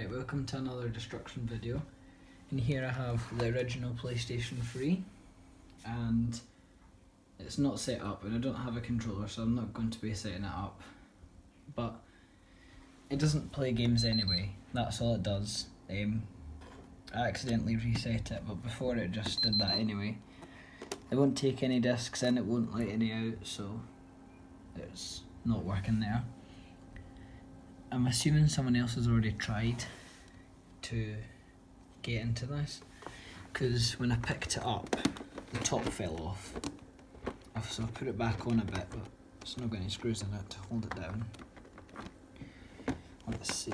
Right, welcome to another destruction video. In here I have the original PlayStation 3 and it's not set up and I don't have a controller, so I'm not going to be setting it up. But it doesn't play games anyway, that's all it does. I accidentally reset it, but before it just did that anyway. It won't take any discs in, it won't let any out, so it's not working there. I'm assuming someone else has already tried to get into this, because when I picked it up, the top fell off. So I put it back on a bit, but it's not got any screws in it to hold it down. Let's see.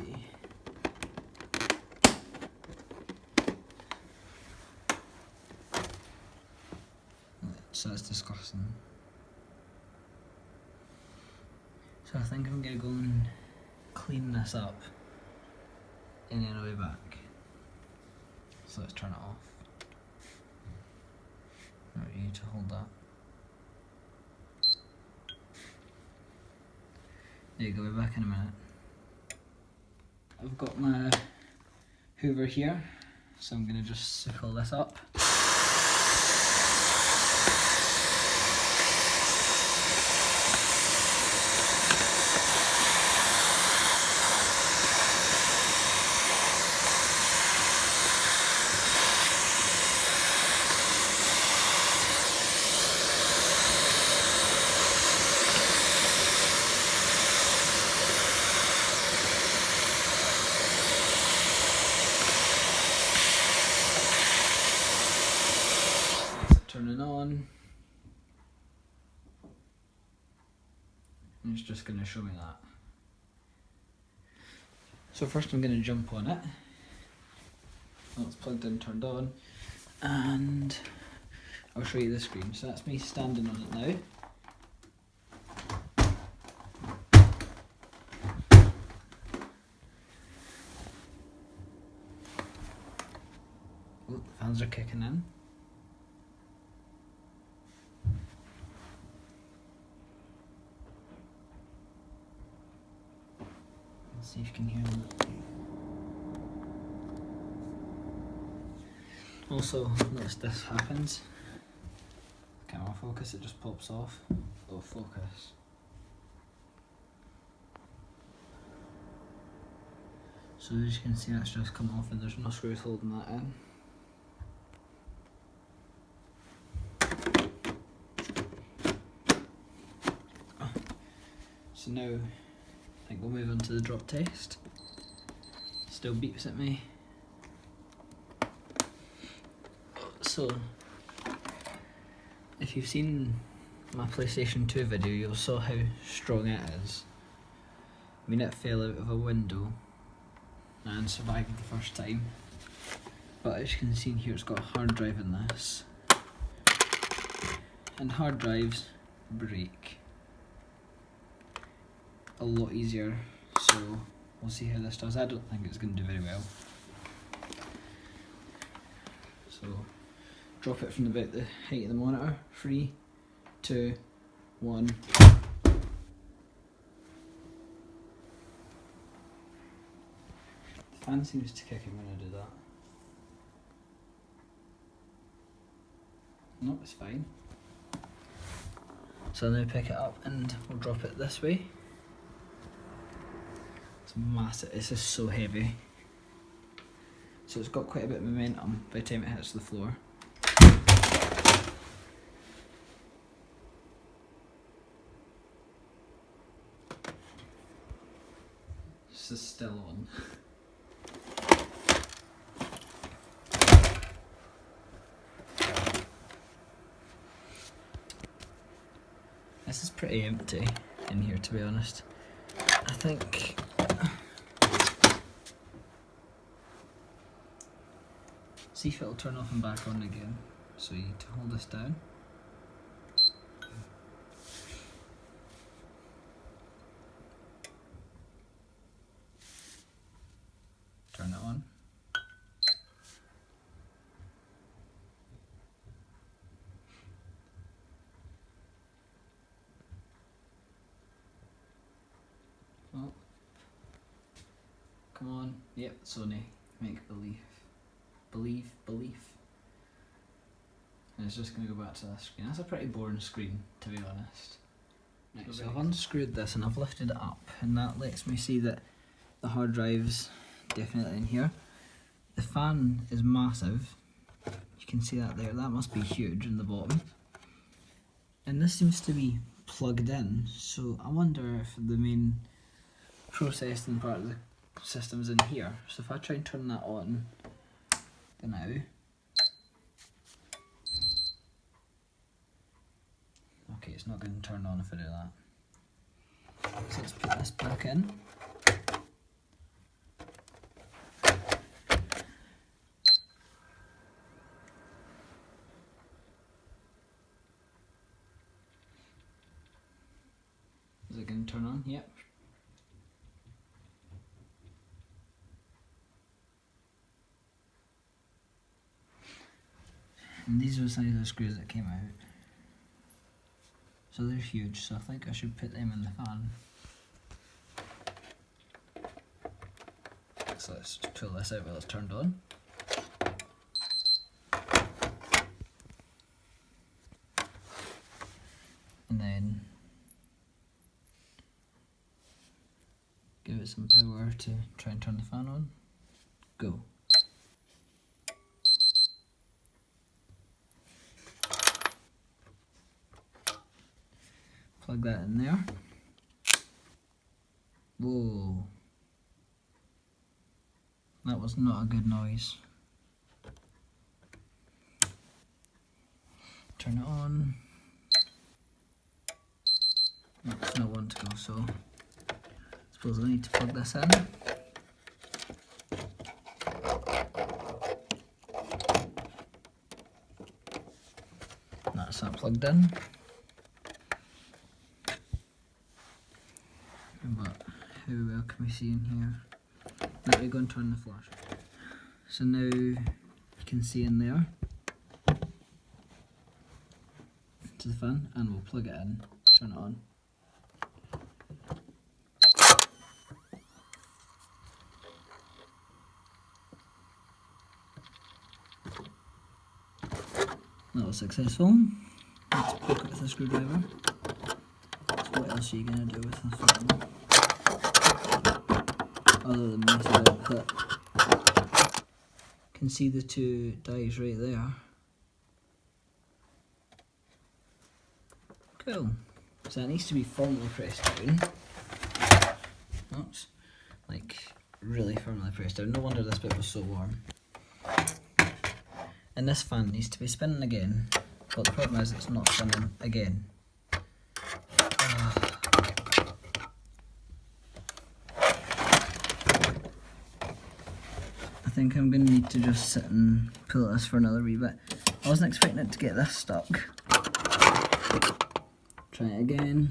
So that's disgusting. So I think I'm gonna go and clean this up and then I'll be back. So let's turn it off. I want you to hold that. There you go, we're back in a minute. I've got my Hoover here, so I'm gonna just sick all this up. Turning on, and it's just going to show me that. So first I'm going to jump on it. Well, it's plugged in, turned on, and I'll show you the screen. So that's me standing on it now. Oh, the fans are kicking in. See if you can hear that. Also, notice this happens. Camera focus, it just pops off. Oh, focus. So as you can see, that's just come off and there's no screws holding that in. So now, I think we'll move on to the drop test. Still beeps at me. So, if you've seen my PlayStation 2 video, you'll saw how strong it is. I mean, it fell out of a window and survived the first time. But as you can see here, it's got a hard drive in this. And hard drives break a lot easier, so we'll see how this does. I don't think it's going to do very well. So drop it from about the height of the monitor. 3, 2, 1. The fan seems to kick in when I do that. No, it's fine. So I'll now pick it up and we'll drop it this way. It's massive, this is so heavy. So it's got quite a bit of momentum by the time it hits the floor. This is still on. This is pretty empty in here, to be honest. I think see if it'll turn off and back on again. So you need to hold this down. Turn it on. Come on. Yep, Sony. Make believe. Belief. And it's just going to go back to that screen. That's a pretty boring screen, to be honest. Right, so I've unscrewed this and I've lifted it up, and that lets me see that the hard drive's definitely in here. The fan is massive. You can see that there. That must be huge in the bottom. And this seems to be plugged in, so I wonder if the main processing part of the system's in here. So if I try and turn that on now, okay, it's not going to turn on if I do that. So let's put this back in. Is it going to turn on? Yep. And these are the size of the screws that came out. So they're huge, so I think I should put them in the fan. So let's just pull this out while it's turned on. And then give it some power to try and turn the fan on. Go. Plug that in there. Whoa. That was not a good noise. Turn it on. That's not one to go, so I suppose I need to plug this in. That's not plugged in. But how well can we see in here? Now we're going to turn the flash. So now you can see in there to the fan, and we'll plug it in, turn it on. That was successful. Let's poke it with a screwdriver. So what else are you going to do with the fan? Other than mess it up, but you can see the two dies right there. Cool. So it needs to be firmly pressed down. Oops. Like really firmly pressed down. No wonder this bit was so warm. And this fan needs to be spinning again, but the problem is it's not spinning again. I think I'm going to need to just sit and pull this for another wee bit. I wasn't expecting it to get this stuck. Try it again.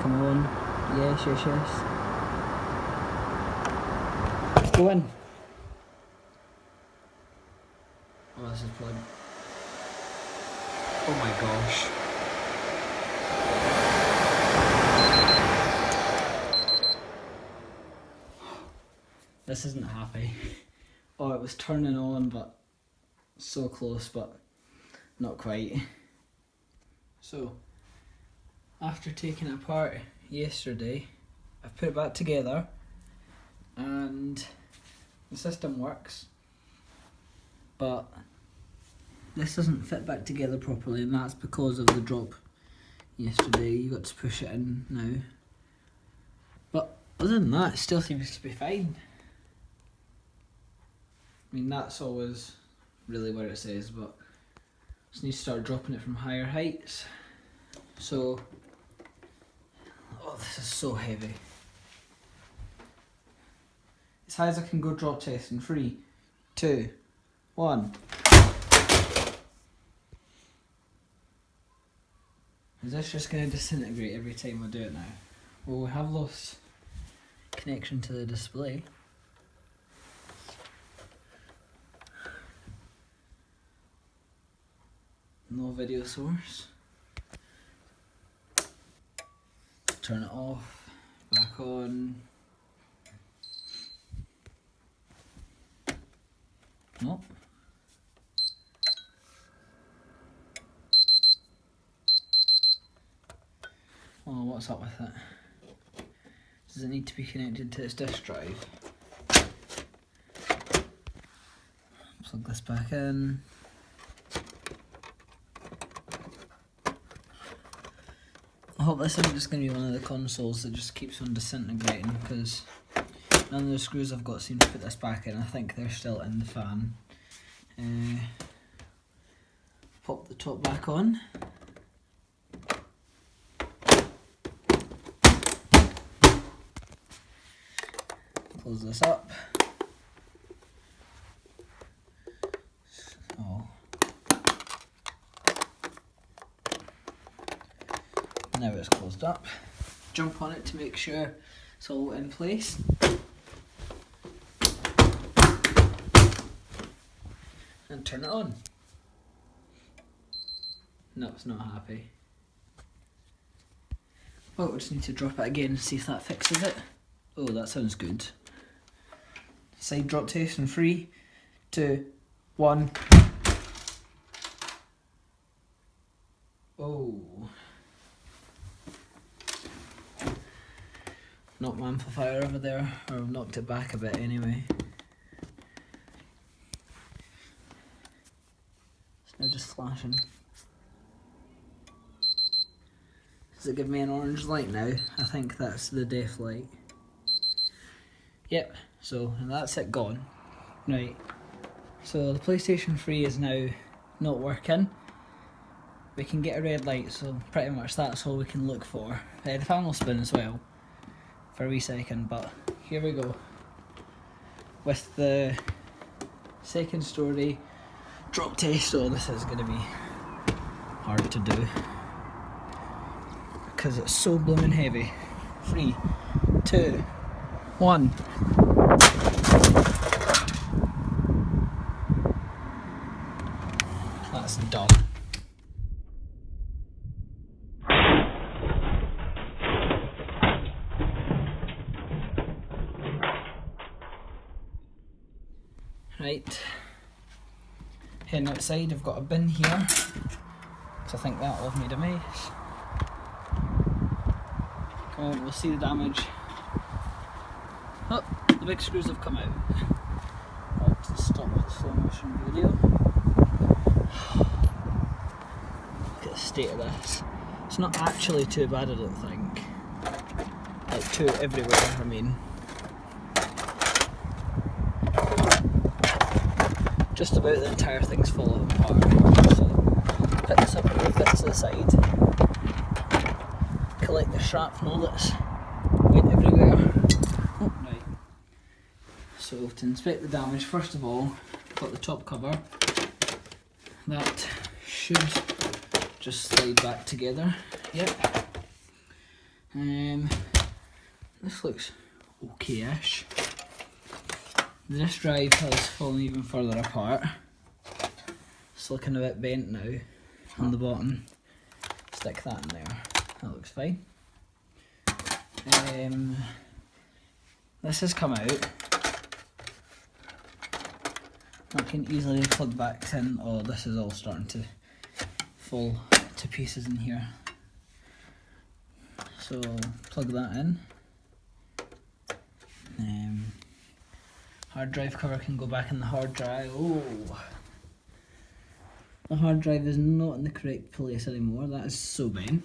Come on. Yes. Go in. Oh, this is plugged. Oh my gosh. This isn't happy. Oh, it was turning on, but so close, but not quite. So, after taking it apart yesterday, I've put it back together and the system works, but this doesn't fit back together properly, and that's because of the drop yesterday. You got to push it in now, but other than that it still seems to be fine. I mean, that's always really where it says, but just need to start dropping it from higher heights. So, oh, this is so heavy. As high as I can go drop test in 3, 2, 1. Is this just going to disintegrate every time I do it now? Well, we have lost connection to the display. No video source. Turn it off, back on. Nope. Oh, what's up with it? Does it need to be connected to its disk drive? Plug this back in. I hope this isn't just going to be one of the consoles that just keeps on disintegrating, because none of the screws I've got seem to put this back in. I think they're still in the fan. Pop the top back on. Close this up. Oh. Now it's closed up. Jump on it to make sure it's all in place. And turn it on. No, it's not happy. Well, we just need to drop it again and see if that fixes it. Oh, that sounds good. Side drop test in 3, 2, 1. Oh. Knocked my amplifier over there, or knocked it back a bit anyway. It's now just flashing. Does it give me an orange light now? I think that's the deaf light. Yep, so and that's it gone. Right, so the PlayStation 3 is now not working. We can get a red light, so pretty much that's all we can look for. The fan will spin as well for a wee second, but here we go. With the second story drop test, oh, this is going to be hard to do because it's so blooming heavy. 3, 2, 1. That's dumb. Right, heading outside. I've got a bin here, because I think that will have made a mess. Come on, we'll see the damage. Oh, the big screws have come out. Right, to stop the slow motion video. Look at the state of this. It's not actually too bad, I don't think. Like, too everywhere, I mean. Just about the entire thing's falling apart. So, pick this up and move this to the side. Collect the shrapnel that's went everywhere. Oh, right. So to inspect the damage, first of all, got the top cover. That should just slide back together. Yep. This looks okay-ish. The disk drive has fallen even further apart. It's looking a bit bent now on the bottom. Stick that in there. That looks fine. This has come out. I can easily plug back in. Oh, this is all starting to fall to pieces in here. So plug that in. Hard drive cover can go back in the hard drive. Oh, the hard drive is not in the correct place anymore. That is so bad.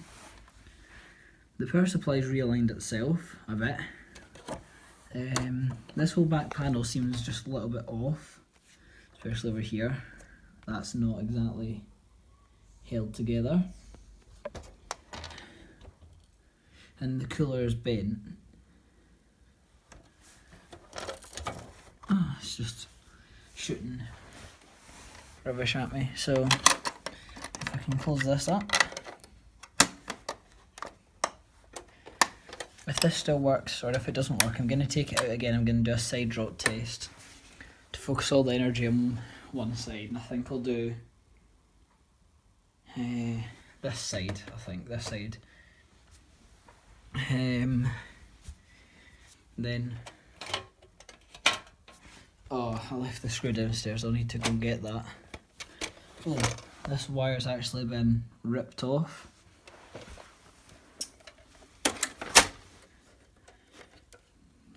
The power supply's realigned itself a bit. This whole back panel seems just a little bit off, especially over here. That's not exactly held together. And the cooler is bent. Oh, it's just shooting rubbish at me. So if I can close this up, if this still works or if it doesn't work, I'm going to take it out again. I'm going to do a side drop test to focus all the energy on one side, and I think I'll do this side. This side. Then, oh, I left the screw downstairs. I'll need to go get that. Oh, this wire's actually been ripped off.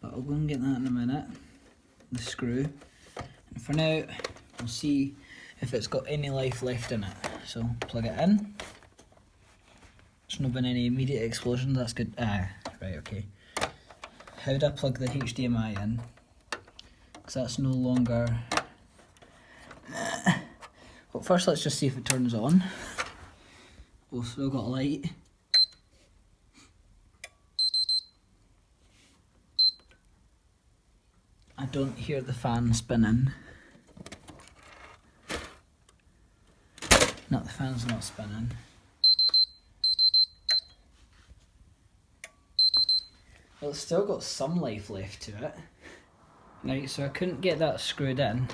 But I'll go and get that in a minute, the screw. And for now, we'll see if it's got any life left in it. So, plug it in. There's not been any immediate explosions, that's good. Right, okay. How do I plug the HDMI in? Because that's no longer... Well, first let's just see if it turns on. We've still got a light. I don't hear the fan spinning. No, the fan's not spinning. Well, it's still got some life left to it. Right, so I couldn't get that screwed in.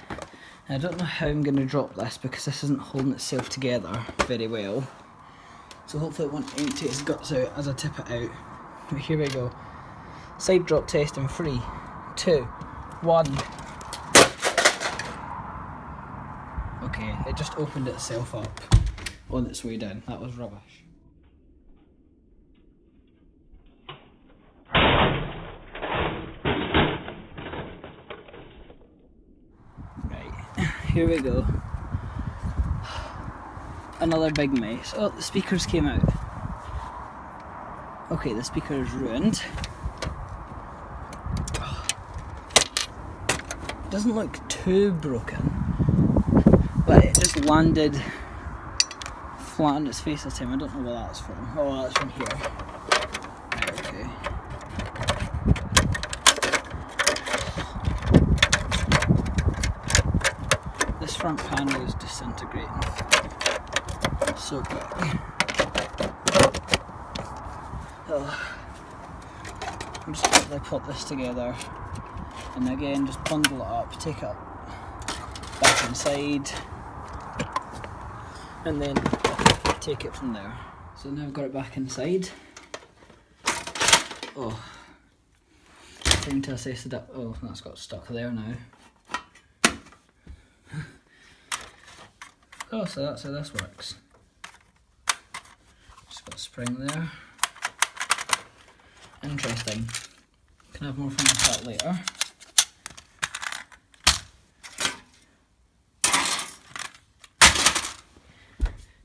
I don't know how I'm going to drop this because this isn't holding itself together very well. So hopefully it won't empty its guts out as I tip it out. But here we go. Side drop test in 3, 2, 1. Okay, it just opened itself up on its way down. That was rubbish. Here we go. Another big mess. Oh, the speakers came out. Okay, the speaker is ruined. It doesn't look too broken, but it just landed flat on its face this time. I don't know where that's from. Oh, that's from here. Right, okay. This front panel is disintegrating so quick. I'm just quickly put this together and again just bundle it up, take it back inside and then take it from there. So now I've got it back inside. Oh, trying to assess it up. Oh, that's got stuck there now. Oh, so that's how this works. Just got a spring there. Interesting. Can have more fun with that later.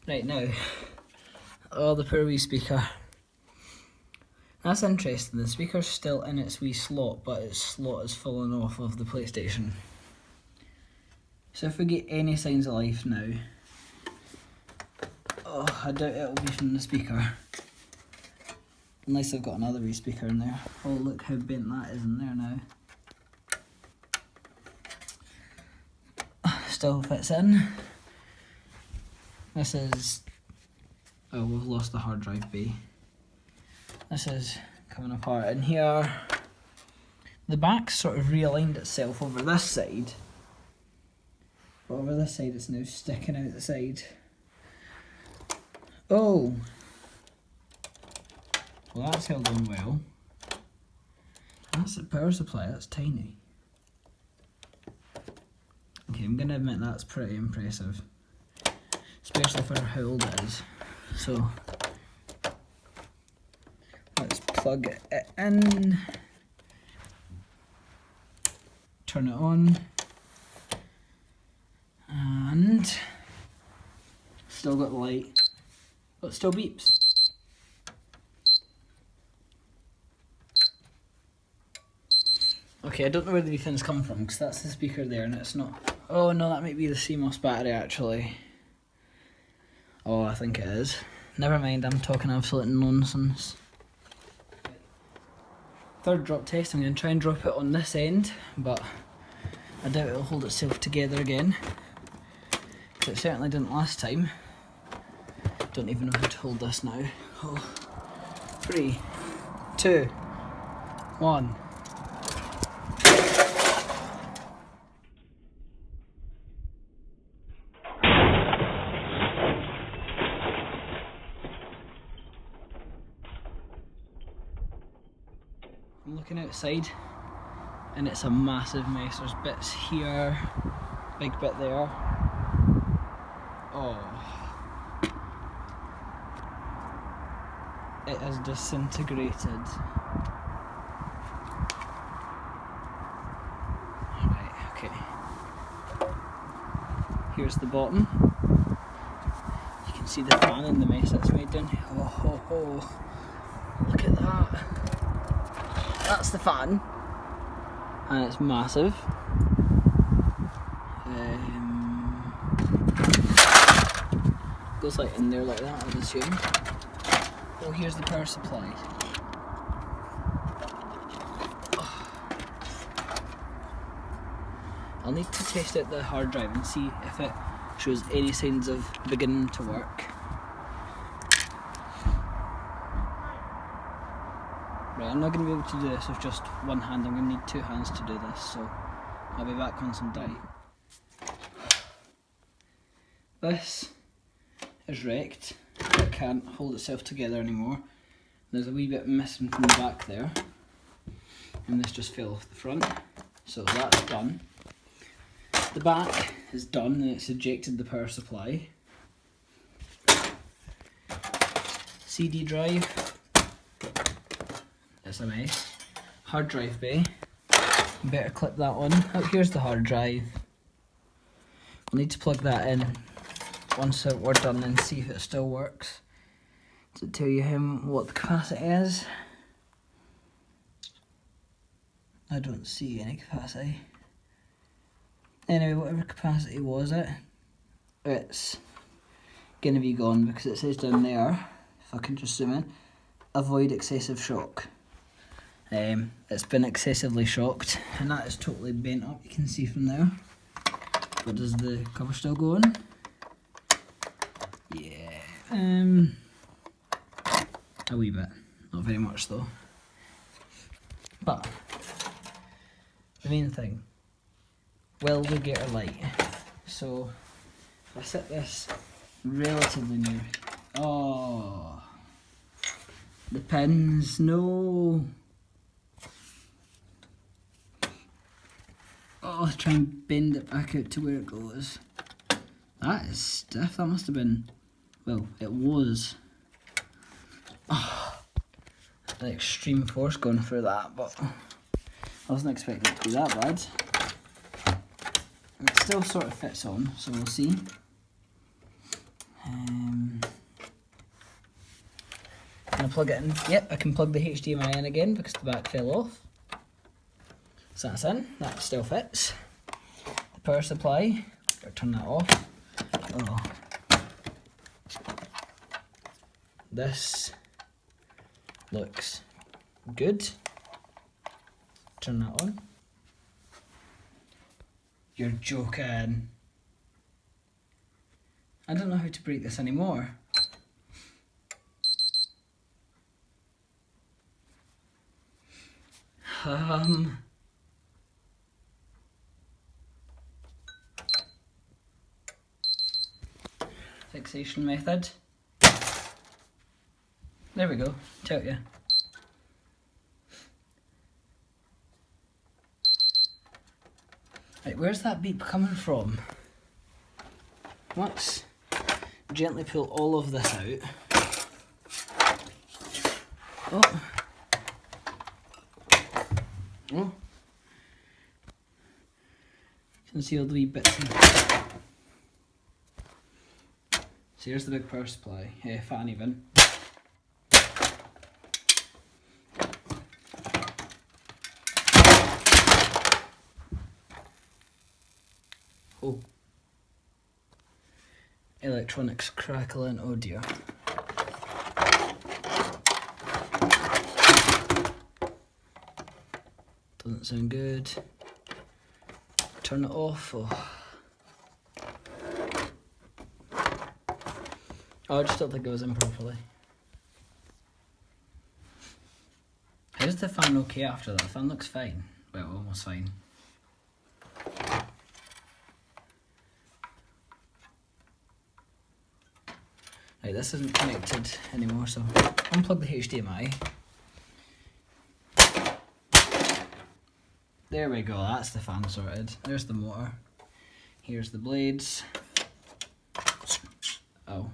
Right now, oh, the poor wee speaker. That's interesting. The speaker's still in its wee slot, but its slot has fallen off of the PlayStation. So if we get any signs of life now, oh, I doubt it'll be from the speaker. Unless I've got another wee speaker in there. Oh, look how bent that is in there now. Still fits in. This is... Oh, we've lost the hard drive bay. This is coming apart in here. The back sort of realigned itself over this side. But over this side it's now sticking out the side. Oh! Well, that's held on well. That's the power supply, that's tiny. Okay, I'm gonna admit that's pretty impressive. Especially for how old it is. So, let's plug it in. Turn it on. And still got the light, but it still beeps. Okay, I don't know where the things come from because that's the speaker there and it's not. Oh no, that might be the CMOS battery actually. Oh, I think it is. Never mind, I'm talking absolute nonsense. Third drop test, I'm going to try and drop it on this end, but I doubt it'll hold itself together again. It certainly didn't last time. Don't even know how to hold this now. Oh. 3, 2, One. I'm looking outside and it's a massive mess. There's bits here, big bit there. Oh. It has disintegrated. Right, okay. Here's the bottom. You can see the fan and the mess that's made down here. Oh, ho, ho. Look at that. That's the fan. And it's massive. Goes like in there like that, I would assume. Oh, here's the power supply. Oh. I'll need to test out the hard drive and see if it shows any signs of beginning to work. Right, I'm not going to be able to do this with just one hand. I'm going to need two hands to do this, so I'll be back on some time. This is wrecked. It can't hold itself together anymore. There's a wee bit missing from the back there, and this just fell off the front, so that's done. The back is done and it's ejected the power supply. CD drive, it's a mess. Hard drive bay, better clip that on. Oh, here's the hard drive. We'll need to plug that in once we're done and see if it still works. To tell you what the capacity is. I don't see any capacity. Anyway, whatever capacity was it, it's gonna be gone because it says down there, if I can just zoom in, avoid excessive shock. It's been excessively shocked and that is totally bent up, you can see from there. But does the cover still go on? Yeah, a wee bit, not very much though. But the main thing, will we get a light? So if I set this relatively near, oh, the pins, no. Oh, try and bend it back out to where it goes. That is stiff, that must have been, well, it was. Oh, the extreme force going through that, but I wasn't expecting it to be that bad. It still sort of fits on, so we'll see. Can I plug it in? Yep, I can plug the HDMI in again because the back fell off. So that's in, that still fits. The power supply, better turn that off. Oh. This looks good. Turn that on. You're joking. I don't know how to break this anymore. Fixation method. There we go, tell you. Right, where's that beep coming from? Let's gently pull all of this out. Oh. Oh. You can see all the wee bits in. So here's the big power supply, fan even. Oh. Electronics crackling, oh dear. Doesn't sound good. Turn it off. Oh. Oh, I just don't think it goes in properly. Is the fan okay after that? The fan looks fine. Well, almost fine. Right, this isn't connected anymore, so unplug the HDMI. There we go, that's the fan sorted. There's the motor. Here's the blades. Oh.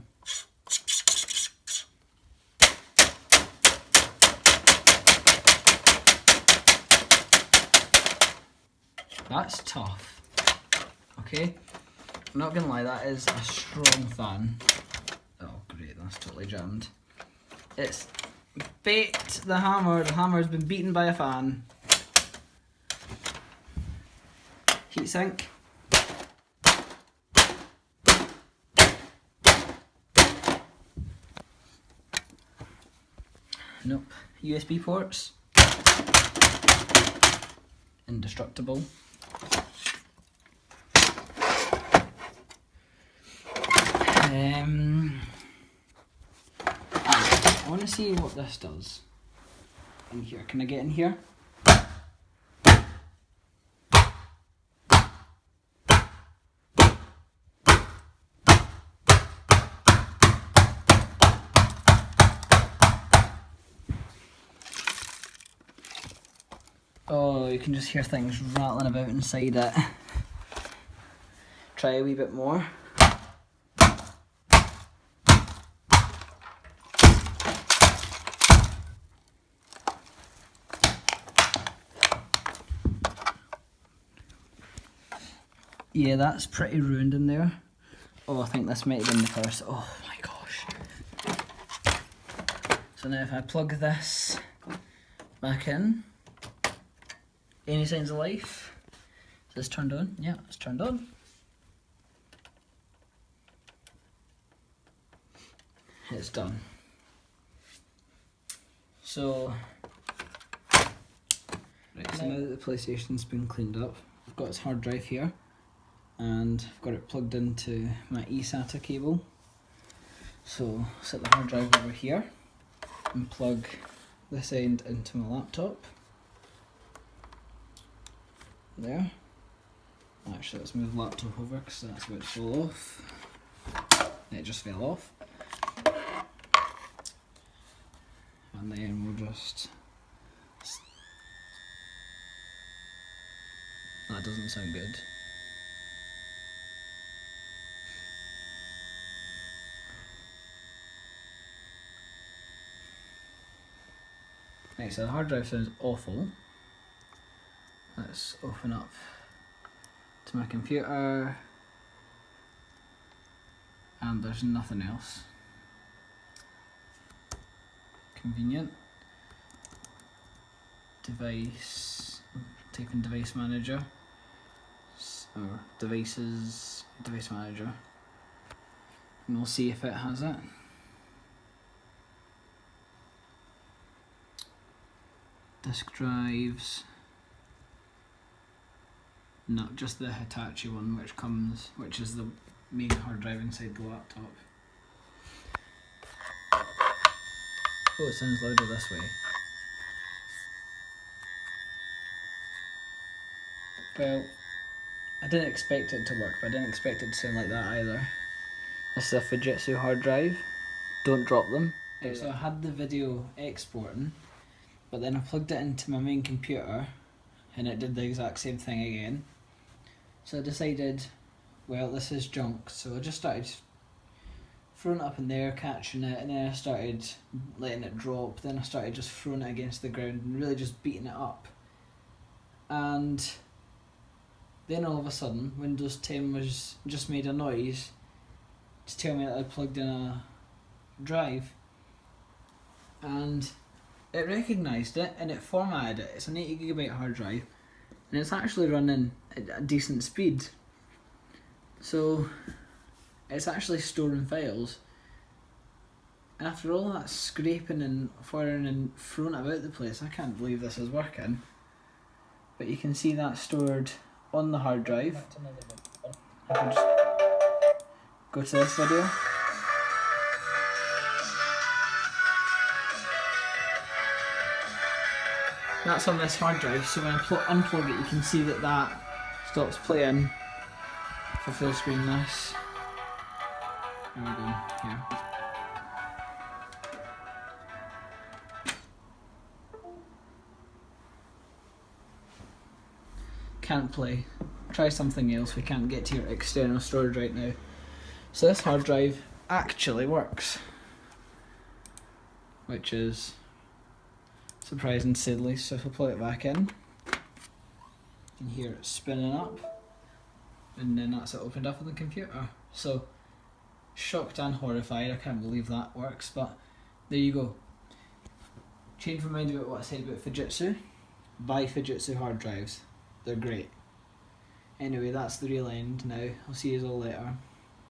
That's tough. Okay, I'm not gonna lie, that is a strong fan. Oh great, that's totally jammed. It's baked the hammer's been beaten by a fan. Heatsink. Nope. USB ports. Indestructible. I want to see what this does in here. Can I get in here? Oh, you can just hear things rattling about inside it. Try a wee bit more. Yeah, that's pretty ruined in there. Oh, I think this might have been the first. Oh my gosh. So now if I plug this back in, any signs of life? Is this turned on? Yeah, it's turned on. It's done. So, right, so now that the PlayStation's been cleaned up, I've got its hard drive here, and I've got it plugged into my eSATA cable. So, set the hard drive over here, and plug this end into my laptop. There. Actually, let's move the laptop over because that's about to fall off. It just fell off. And then we'll just... That doesn't sound good. Right, so the hard drive sounds awful. Let's open up to my computer, and there's nothing else. Convenient. Device, typing device manager, or devices, device manager, and we'll see if it has it. Disk drives. Not just the Hitachi one, which is the main hard drive inside the laptop. Oh, it sounds louder this way. Well, I didn't expect it to work, but I didn't expect it to sound like that either. This is a Fujitsu hard drive. Don't drop them. Okay, so I had the video exporting, but then I plugged it into my main computer, and it did the exact same thing again. So I decided, well, this is junk, so I just started throwing it up in there, catching it, and then I started letting it drop, then I started just throwing it against the ground and really just beating it up. And then all of a sudden, Windows 10 was just made a noise to tell me that I plugged in a drive, and it recognised it and it formatted it. It's an 80GB hard drive, and it's actually running at a decent speed. So it's actually storing files. And after all that scraping and firing and throwing it about the place, I can't believe this is working. But you can see that stored on the hard drive. I can just go to this video. That's on this hard drive, so when I unplug it you can see that that stops playing for full screen this. There we go, here. Can't play. Try something else, we can't get to your external storage right now. So this hard drive actually works, which is surprising to say the least. So if I plug it back in, you can hear it spinning up, and then that's it opened up on the computer. So shocked and horrified, I can't believe that works, but there you go. Change my mind about what I said about Fujitsu. Buy Fujitsu hard drives, they're great. Anyway, that's the real end now. I'll see you all later.